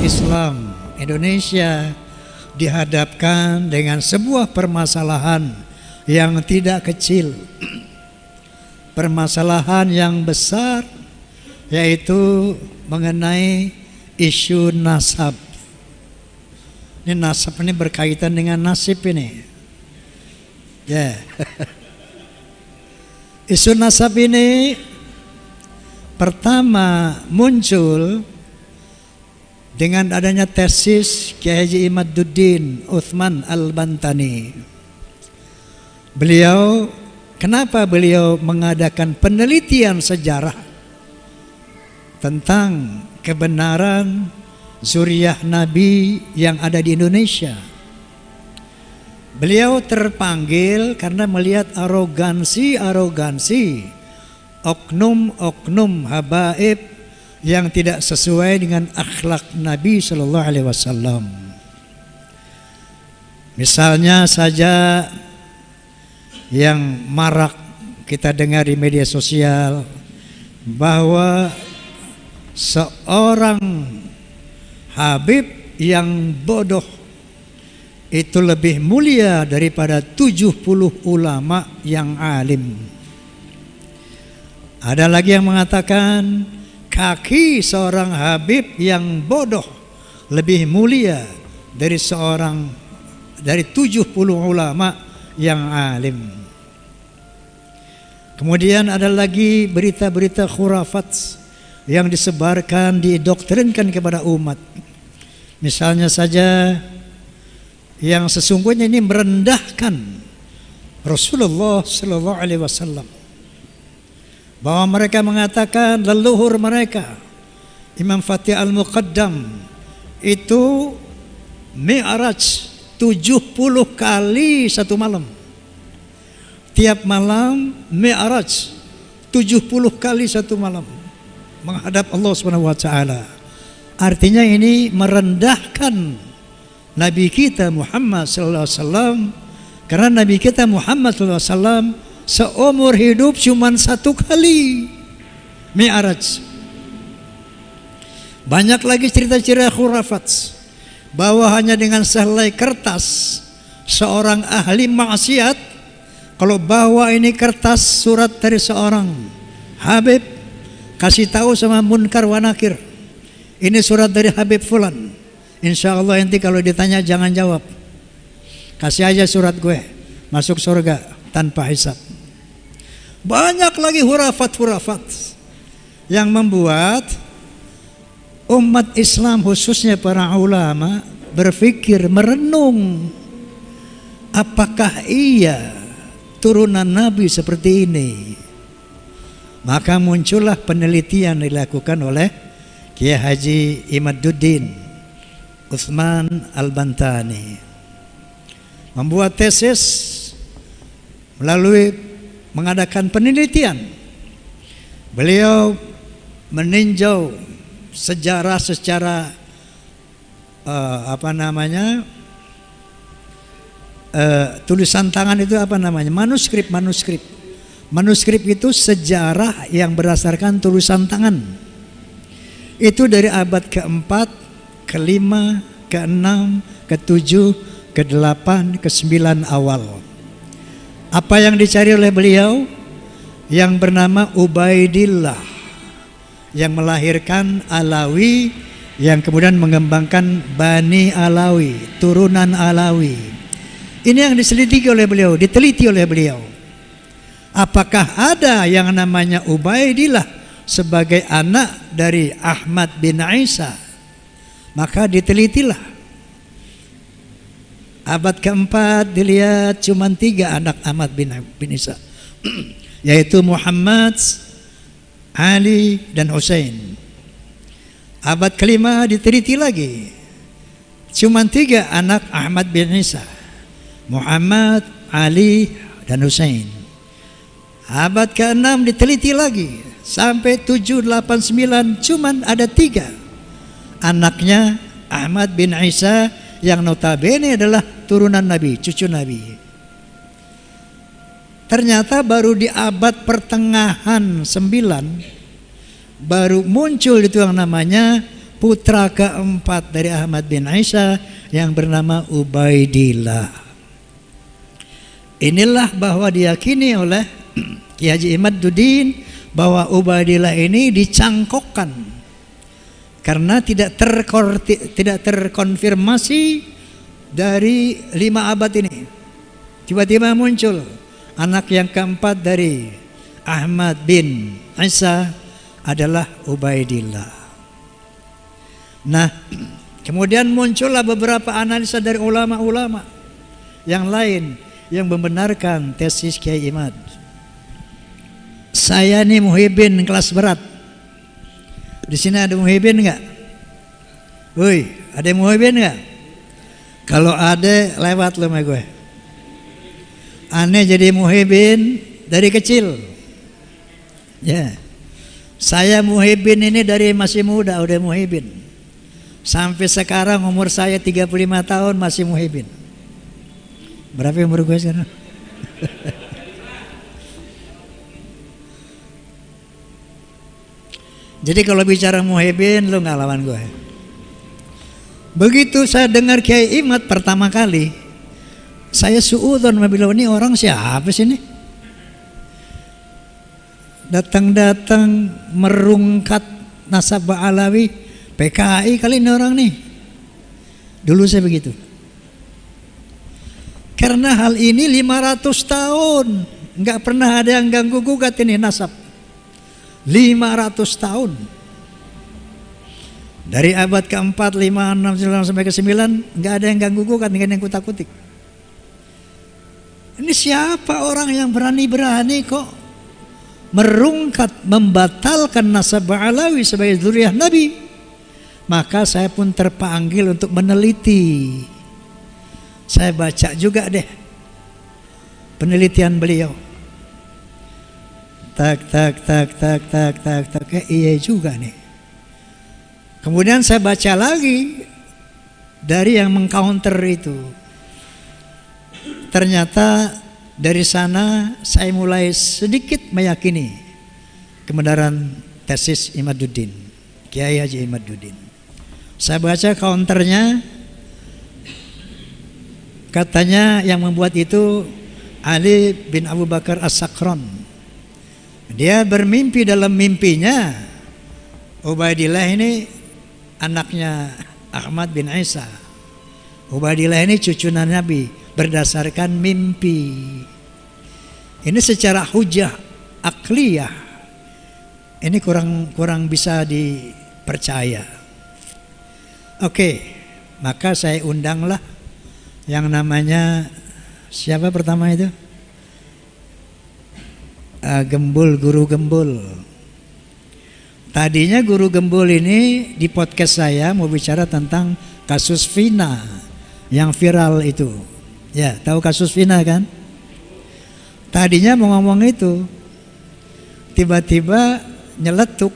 Islam Indonesia dihadapkan dengan sebuah permasalahan yang tidak kecil, permasalahan yang besar, yaitu mengenai isu nasab. Ini nasab ini berkaitan dengan nasib ini. Ya. Isu nasab ini pertama muncul dengan adanya tesis Kiai Haji Imaduddin Utsman Al-Bantani. Kenapa beliau mengadakan penelitian sejarah tentang kebenaran zuriyah Nabi yang ada di Indonesia. Beliau terpanggil karena melihat arogansi oknum habaib yang tidak sesuai dengan akhlak Nabi Shallallahu Alaihi Wasallam. Misalnya saja yang marak kita dengar di media sosial bahwa seorang habib yang bodoh itu lebih mulia daripada 70 ulama yang alim. Ada lagi yang mengatakan kaki seorang habib yang bodoh lebih mulia dari 70 ulama yang alim. Kemudian ada lagi berita-berita khurafat yang disebarkan, didoktrinkan kepada umat. Misalnya saja yang sesungguhnya ini merendahkan Rasulullah Sallallahu Alaihi Wasallam, bahwa mereka mengatakan leluhur mereka Imam Fatih Al-Muqaddam itu mi'raj 70 kali satu malam. Tiap malam mi'raj 70 kali satu malam menghadap Allah Subhanahu wa taala. Artinya ini merendahkan Nabi kita Muhammad sallallahu alaihi wasallam, karena Nabi kita Muhammad sallallahu alaihi wasallam seumur hidup cuma satu kali mi'raj. Banyak lagi cerita-cerita khurafat bahwa hanya dengan sehelai kertas seorang ahli maksiat, kalau bawa ini kertas surat dari seorang habib, kasih tahu sama munkar wa nakir, ini surat dari Habib Fulan, insya Allah nanti kalau ditanya jangan jawab, kasih aja surat gue, masuk surga tanpa hisab. Banyak lagi hurafat-hurafat yang membuat umat Islam khususnya para ulama berpikir, merenung, apakah iya turunan Nabi seperti ini? Maka muncullah penelitian dilakukan oleh Kiai Haji Imaduddin Utsman Al-Bantani, membuat tesis melalui mengadakan penelitian. Beliau meninjau sejarah secara tulisan tangan itu manuskrip. Manuskrip itu sejarah yang berdasarkan tulisan tangan. Itu dari abad keempat, kelima, keenam, ketujuh, ke-8, ke-9 awal. Apa yang dicari oleh beliau? Yang bernama Ubaidillah, yang melahirkan Alawi, yang kemudian mengembangkan Bani Alawi, turunan Alawi. Ini yang diselidiki oleh beliau, diteliti oleh beliau. Apakah ada yang namanya Ubaidillah sebagai anak dari Ahmad bin Isa? Maka ditelitilah. Abad keempat dilihat cuma 3 anak Ahmad bin Isa, yaitu Muhammad, Ali, dan Husain. Abad kelima diteliti lagi, cuma 3 anak Ahmad bin Isa, Muhammad, Ali, dan Husain. Abad ke-6 diteliti lagi sampai 7, 8, 9, cuman ada 3 anaknya Ahmad bin Isa yang notabene adalah turunan Nabi, cucu Nabi. Ternyata baru di abad pertengahan 9 baru muncul itu yang namanya putra keempat dari Ahmad bin Isa yang bernama Ubaidillah. Inilah bahwa diyakini oleh Ki Haji Imaduddin bahwa Ubaidillah ini dicangkokkan karena tidak terkonfirmasi dari 5 abad ini. Tiba-tiba muncul anak yang keempat dari Ahmad bin Isa adalah Ubaidillah. Nah, kemudian muncullah beberapa analisa dari ulama-ulama yang lain yang membenarkan tesis Kiai Imad. Saya nih muhibin kelas berat. Di sini ada muhibin nggak? Woi, ada muhibin nggak? Kalau ada lewat lo sama gue. Aneh jadi muhibin dari kecil. Ya, saya muhibin ini dari masih muda udah muhibin. Sampai sekarang umur saya 35 tahun masih muhibin. Berapa umur gue sekarang? Jadi kalau bicara muhibin lu nggak lawan gue. Begitu saya dengar Kiai Imad pertama kali, saya suudzon bilang ini orang siapa sih ini? Datang-datang merungkat nasab Alawi, PKI kali ini orang nih. Dulu saya begitu. Karena hal ini 500 tahun nggak pernah ada yang ganggu gugat ini nasab. 500 tahun. Dari abad keempat, 5, 6, 9 sampai ke 9 nggak ada yang ganggu gugat, nggak ada yang kutak-kutik. Ini siapa orang yang berani-berani kok merungkat membatalkan nasab Alawi sebagai zuriyah Nabi? Maka saya pun terpanggil untuk meneliti. Saya baca juga deh penelitian beliau. Tak, iya juga nih. Kemudian saya baca lagi dari yang mengcounter itu. Ternyata dari sana saya mulai sedikit meyakini kebenaran tesis Imaduddin, Kiai Haji Imaduddin. Saya baca counternya, katanya yang membuat itu Ali bin Abu Bakar As-Sakron. Dia bermimpi, dalam mimpinya Ubaidillah ini anaknya Ahmad bin Isa. Ubaidillah ini cucu Nabi berdasarkan mimpi. Ini secara hujah akliyah ini kurang bisa dipercaya. Oke, maka saya undanglah yang namanya siapa pertama itu? Guru Gembul. Tadinya Guru Gembul ini di podcast saya mau bicara tentang kasus Vina yang viral itu. Ya, tahu kasus Vina kan? Tadinya mau ngomong itu, tiba-tiba nyeletuk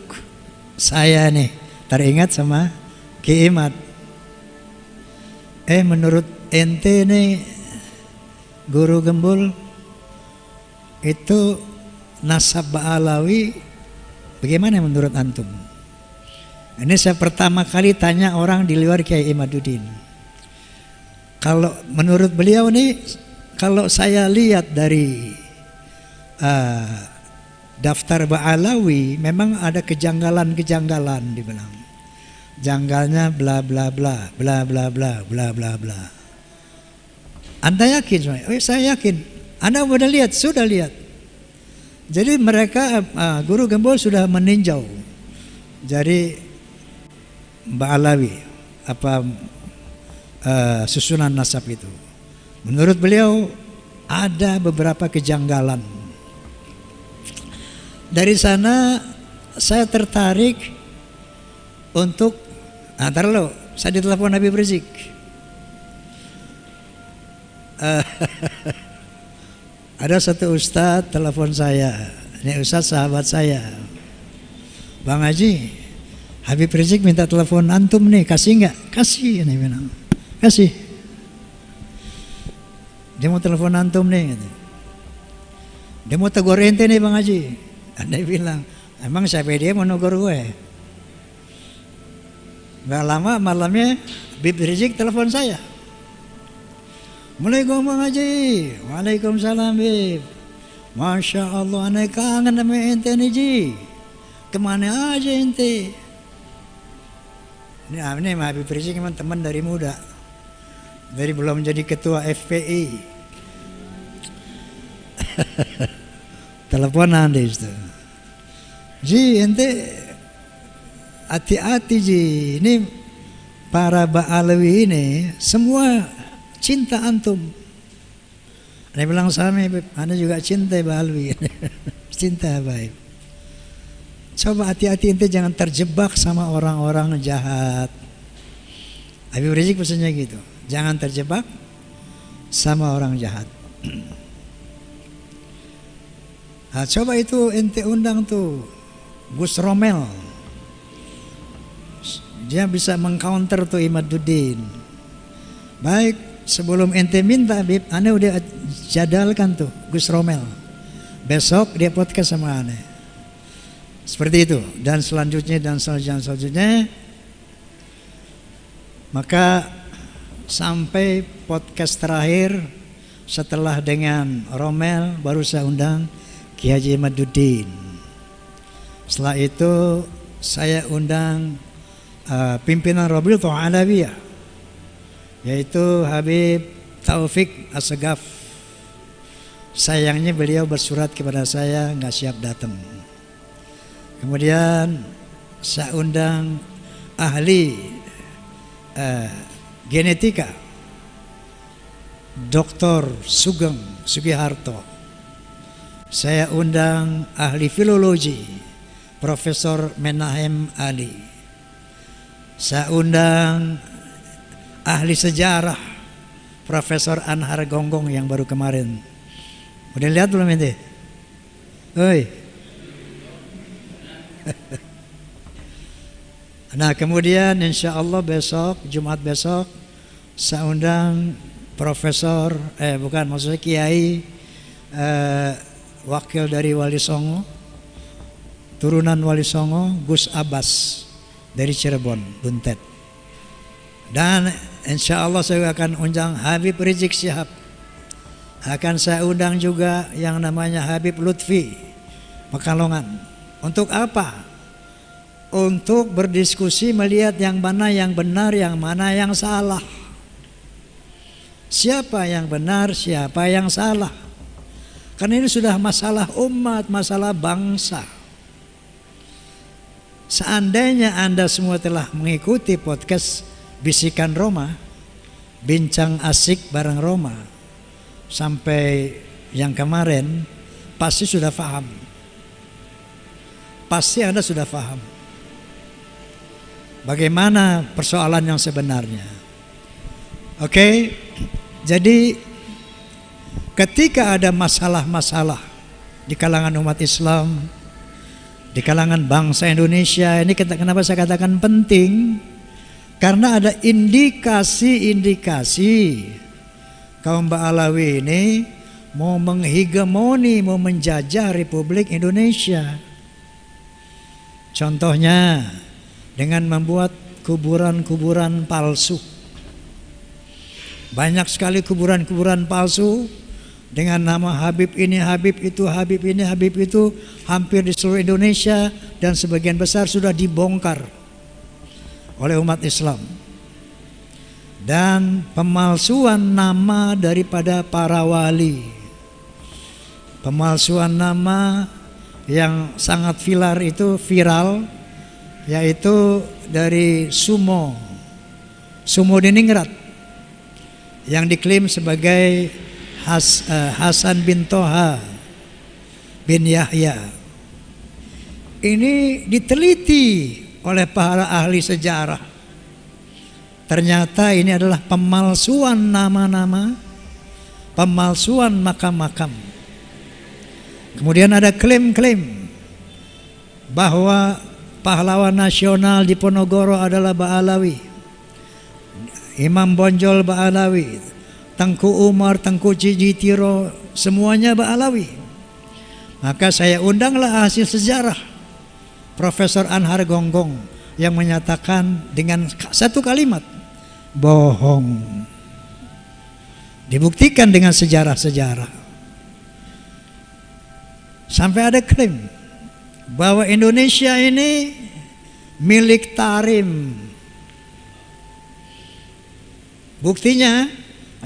saya nih, teringat sama Ki Imad. Menurut ente nih Guru Gembul itu nasab Alawi bagaimana menurut antum? Ini saya pertama kali tanya orang di luar Kiai Imaduddin. Kalau menurut beliau nih, kalau saya lihat dari daftar Ba'alawi memang ada kejanggalan-kejanggalan dibilang. Janggalnya bla bla bla bla bla bla bla bla bla. Anda yakin semua? Oh, saya yakin. Anda sudah lihat? Sudah lihat. Jadi mereka Guru Gembul sudah meninjau. Jadi Ba'alawi susunan nasab itu. Menurut beliau ada beberapa kejanggalan. Dari sana saya tertarik untuk saya ditelepon Habib Rizik. Ada satu ustadz telepon saya. Ini ustadz sahabat saya. Bang Haji, Habib Rizik minta telepon antum nih, kasih nggak? Kasih, ini bilang. Kasih. Dia mau telepon antum nih. Gitu. Dia mau tegur ente nih Bang Haji. Anda bilang, emang siapa dia mau negur gue? Nggak lama malamnya Habib Rizik telepon saya. Mulai ngomong aja. Waalaikumsalam Bib. Masya Allah, aneh kangen sama ente nih Ji. Kemana aja ente? Ini Habib Rizik memang teman dari muda. Dari belum jadi ketua FPI. Teleponan deh itu. Ji, ente hati-hati Ji. Ini para Ba'alawi ini semua cinta antum. Dia bilang sama, Anda juga cinta Ba'alawi. Cinta baik. Coba hati-hati ente jangan terjebak sama orang-orang jahat. Habib Rizik pesannya gitu. Jangan terjebak sama orang jahat. Nah, coba itu ente undang tuh Gus Romel. Dia bisa mengcounter tuh Imaduddin. Baik, sebelum ente minta Habib, Ane udah jadalkan tuh Gus Romel. Besok dia podcast sama Ane. Seperti itu. Dan selanjutnya maka sampai podcast terakhir setelah dengan Romel baru saya undang Ki Haji Imaduddin. Setelah itu saya undang pimpinan Rabi'atul Alawiyah, yaitu Habib Taufik Assegaf. Sayangnya beliau bersurat kepada saya nggak siap datang. Kemudian saya undang ahli genetika Dr. Sugeng Sugiharto. Saya undang ahli filologi Profesor Menahem Ali. Saya undang ahli sejarah Profesor Anhar Gonggong yang baru kemarin. Udah lihat belum ente? Oi. Nah kemudian insya Allah besok, Jumat besok, saya undang Profesor, maksudnya Kiai, wakil dari Wali Songo, turunan Wali Songo, Gus Abbas dari Cirebon, Buntet. Dan insya Allah saya akan undang Habib Rizik Syihab. Akan saya undang juga yang namanya Habib Lutfi Pekalongan. Untuk apa? Untuk berdiskusi melihat yang mana yang benar, yang mana yang salah. Siapa yang benar, siapa yang salah. Karena ini sudah masalah umat, masalah bangsa. Seandainya Anda semua telah mengikuti podcast Bisikan Roma, Bincang Asik bareng Roma, sampai yang kemarin, pasti sudah paham. Pasti Anda sudah paham bagaimana persoalan yang sebenarnya. Oke, jadi ketika ada masalah-masalah di kalangan umat Islam, di kalangan bangsa Indonesia, ini kenapa saya katakan penting? Karena ada indikasi-indikasi kaum Ba'alawi ini mau menghegemoni, mau menjajah Republik Indonesia. Contohnya dengan membuat kuburan-kuburan palsu. Banyak sekali kuburan-kuburan palsu dengan nama Habib ini, Habib itu, Habib ini, Habib itu, hampir di seluruh Indonesia, dan sebagian besar sudah dibongkar oleh umat Islam. Dan pemalsuan nama daripada para wali, pemalsuan nama yang sangat viral, yaitu dari Sumo Diningrat yang diklaim sebagai Hasan bin Toha bin Yahya. Ini diteliti oleh para ahli sejarah. Ternyata ini adalah pemalsuan nama-nama, pemalsuan makam-makam. Kemudian ada klaim-klaim bahwa pahlawan nasional di Ponorogo adalah Ba'alawi, Imam Bonjol Ba'alawi, Tengku Umar, Tengku Jijitiro, semuanya Ba'alawi. Maka saya undanglah hasil sejarah Profesor Anhar Gonggong yang menyatakan dengan satu kalimat bohong. Dibuktikan dengan sejarah-sejarah. Sampai ada klaim bahwa Indonesia ini milik Tarim. Buktinya,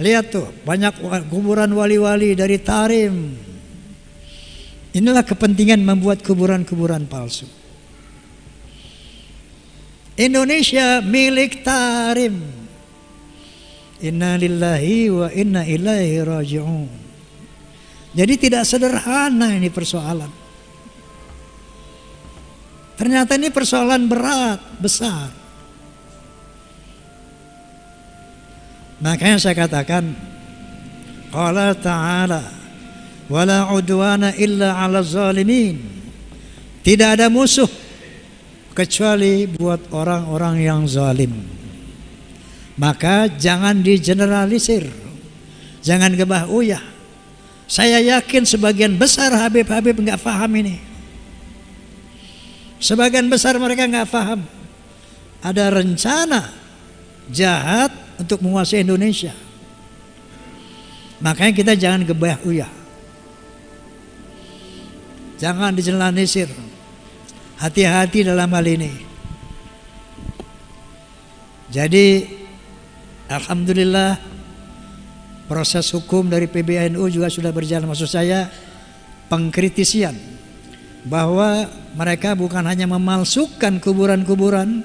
lihat tuh, banyak kuburan wali-wali dari Tarim. Inilah kepentingan membuat kuburan-kuburan palsu. Indonesia milik Tarim. Inna lillahi wa inna ilaihi raji'un. Jadi tidak sederhana ini persoalan. Ternyata ini persoalan berat, besar. Makanya saya katakan, qala ta'ala wala udwana illa 'ala zalimin. Tidak ada musuh kecuali buat orang-orang yang zalim. Maka jangan digeneralisir, jangan gebah uyah. Saya yakin sebagian besar Habib-Habib nggak paham ini. Sebagian besar mereka nggak paham. Ada rencana jahat untuk menguasai Indonesia. Makanya kita jangan gebah uyah. Jangan digeneralisir. Hati-hati dalam hal ini. Jadi alhamdulillah proses hukum dari PBNU juga sudah berjalan. Maksud saya pengkritisian bahwa mereka bukan hanya memalsukan kuburan-kuburan,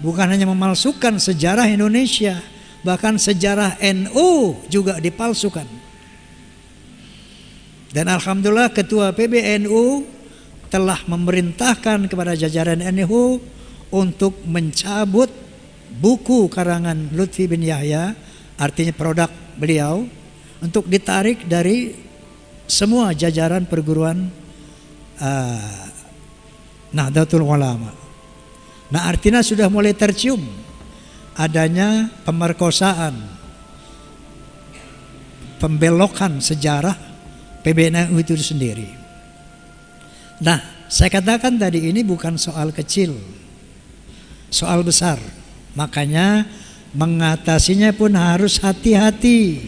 bukan hanya memalsukan sejarah Indonesia, bahkan sejarah NU juga dipalsukan. Dan alhamdulillah ketua PBNU telah memerintahkan kepada jajaran NU untuk mencabut buku karangan Lutfi bin Yahya, artinya produk beliau, untuk ditarik dari semua jajaran perguruan Nahdlatul Ulama. Nah, artinya sudah mulai tercium adanya pemerkosaan, pembelokan sejarah PBNU itu sendiri. Nah, saya katakan tadi ini bukan soal kecil, soal besar. Makanya mengatasinya pun harus hati-hati.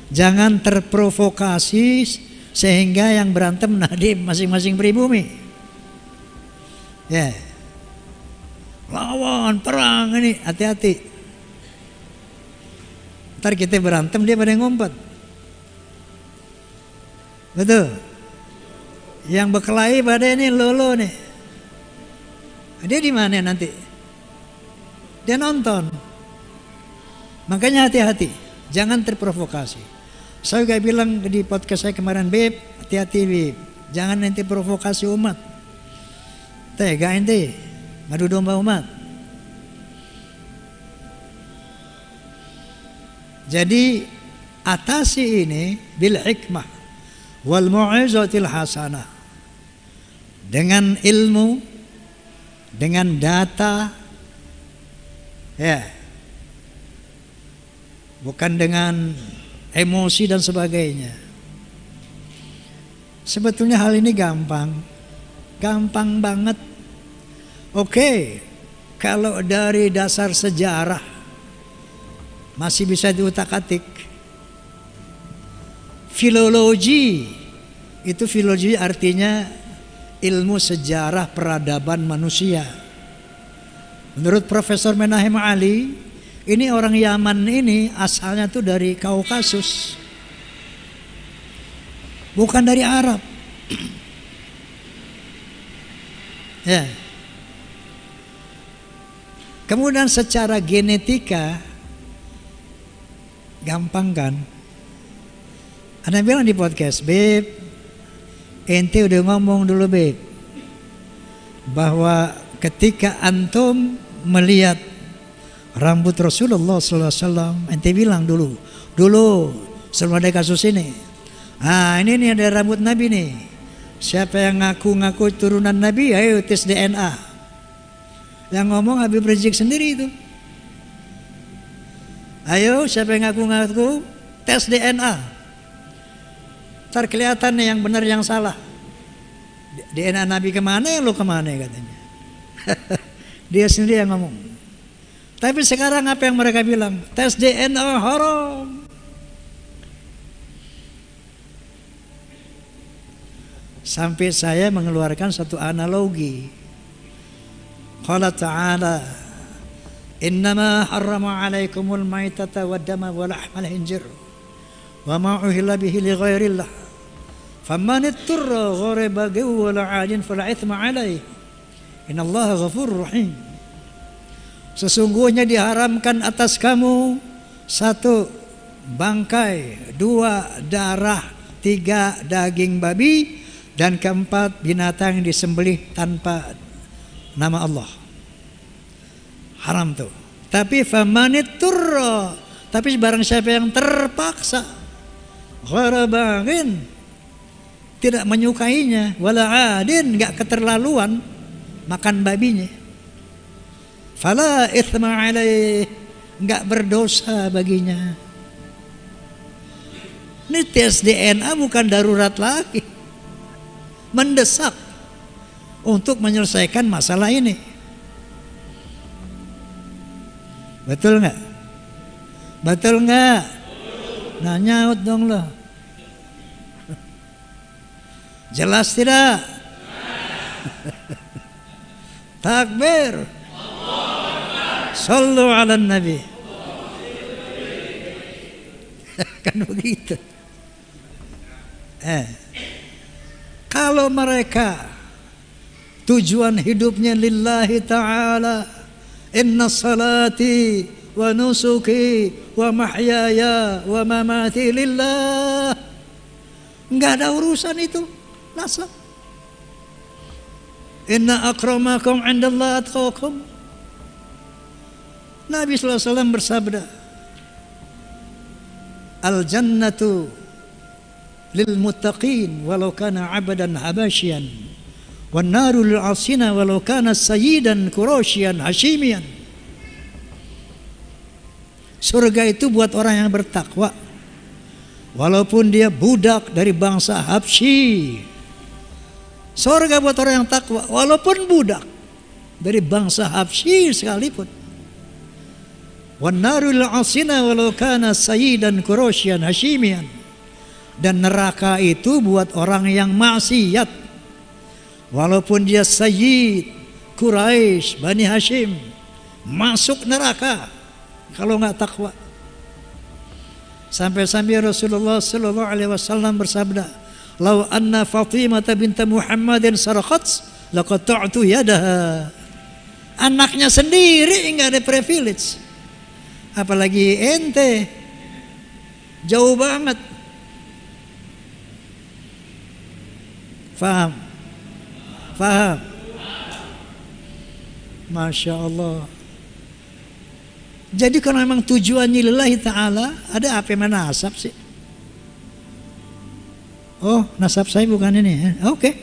Jangan terprovokasi sehingga yang berantem di masing-masing pribumi. Ya. Lawan perang ini, hati-hati. Ntar kita berantem dia pada ngumpet. Betul. Yang berkelahi pada ini lolo nih. Dia di mana nanti? Dia nonton. Makanya hati-hati, jangan terprovokasi. Saya juga bilang di podcast saya kemarin, Beb, hati-hati Beb, jangan nanti provokasi umat. Tega ente, ngadu domba umat. Jadi atasi ini bil hikmah wal mu'izatil hasanah, dengan ilmu, dengan data, ya, bukan dengan emosi dan sebagainya. Sebetulnya hal ini gampang banget. Oke, kalau dari dasar sejarah masih bisa diutak-atik. Filologi, itu filologi artinya ilmu sejarah peradaban manusia. Menurut Profesor Menahem Ali, ini orang Yaman ini asalnya tuh dari Kaukasus, bukan dari Arab. Ya. Kemudian secara genetika gampang kan? Ada yang bilang di podcast, Beb, ente udah ngomong dulu Beb, bahwa ketika antum melihat rambut Rasulullah SAW, ente bilang dulu sebelum ada kasus ini, ini nih ada rambut Nabi nih. Siapa yang ngaku-ngaku turunan Nabi, ayo tes DNA. Yang ngomong Habib Rizik sendiri itu. Ayo siapa yang ngaku-ngaku tes DNA. Ntar kelihatan nih yang benar yang salah. DNA Nabi kemana, lo kemana katanya. Dia sendiri yang ngomong. Tapi sekarang apa yang mereka bilang? Tes DNA haram. Sampai saya mengeluarkan satu analogi. Qala ta'ala, innama harrama alaikumul maitata wad dama wa lahmal hinjir wa ma uhilla bihi li ghairillah faman itturra ghaira baghi wa la 'adin fala itsma alaihi innallaha ghafurur rahim. Sesungguhnya diharamkan atas kamu 1 bangkai, 2 darah, 3 daging babi, dan 4 binatang yang disembelih tanpa nama Allah. Haram tuh. Tapi famaniturra, tapi barang siapa yang terpaksa, ghaira baghin, tidak menyukainya, wala adin, enggak keterlaluan makan babinya, fala itsma alaih, enggak berdosa baginya. Ini tes DNA bukan darurat lagi, mendesak untuk menyelesaikan masalah ini. Betul nggak? Betul nggak? Nah, nyaut dong lo. Jelas tidak? Takbir. Sallu ala nabi. Kan begitu. Kalau mereka tujuan hidupnya lillahi ta'ala, inna salati wa nusuki wa mahyaya wa mamati lillah, enggak ada urusan itu nasab. Inna akramakum 'indallahi atqakum. Nabi sallallahu alaihi wasallam bersabda, al jannatu lil muttaqin walau kana 'abdan habasyian wan naru lil 'asina walau kana sayyidan quraisyan hashimian. Surga itu buat orang yang bertakwa walaupun dia budak dari bangsa Habsyi. Surga buat orang yang takwa walaupun budak dari bangsa Habsyi sekalipun. Wan naru lil 'asina walau kana sayyidan quraisyan hashimian. Dan neraka itu buat orang yang maksiat walaupun dia sayyid Quraisy Bani Hashim, masuk neraka kalau nggak takwa. Sampai-sampai Rasulullah sallallahu alaihi wasallam bersabda, "Lau anna Fatimah bint Muhammadin sarqat laqata'tu yadaha." Anaknya sendiri nggak ada privilege, apalagi ente, jauh banget. Faham? Faham? Masya Allah. Jadi kalau memang tujuannya lillahi ta'ala, ada apa yang nasab sih? Oh, nasab saya bukan ini. Oke.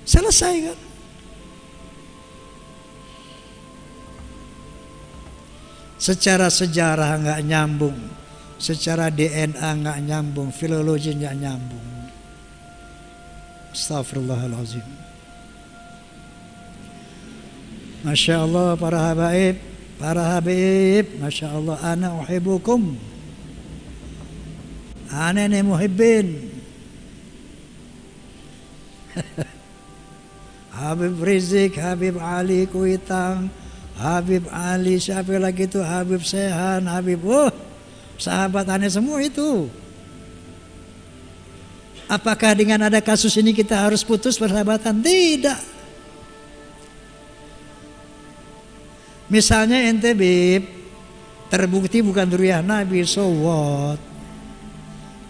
Selesai kan? Secara sejarah nggak nyambung, secara DNA nggak nyambung, filologi nggak nyambung. Astaghfirullahaladzim. Masya Allah para habib, Masya Allah, ana uhibbukum, ana ini muhibbin. Habib Rizik, Habib Ali Kuitang, Habib Ali siapa lagi itu, Habib Sehan, Habib, sahabat aneh semua itu. Apakah dengan ada kasus ini kita harus putus persahabatan? Tidak. Misalnya ente bib, terbukti bukan dzurriyyah Nabi, so what?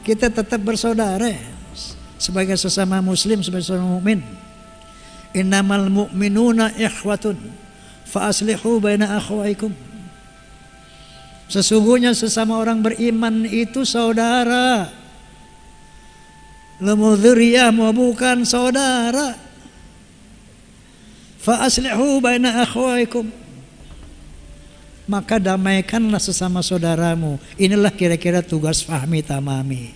Kita tetap bersaudara sebagai sesama muslim, sebagai sesama mukmin. Innamal mu'minuna ikhwatun fa aslihu baina akhwaikum. Sesungguhnya sesama orang beriman itu saudara. Lo mau dzurriyyah mau bukan saudara. Fa aslihu baina akhwaikum. Maka damaikanlah sesama saudaramu. Inilah kira-kira tugas Fahmi Tamami.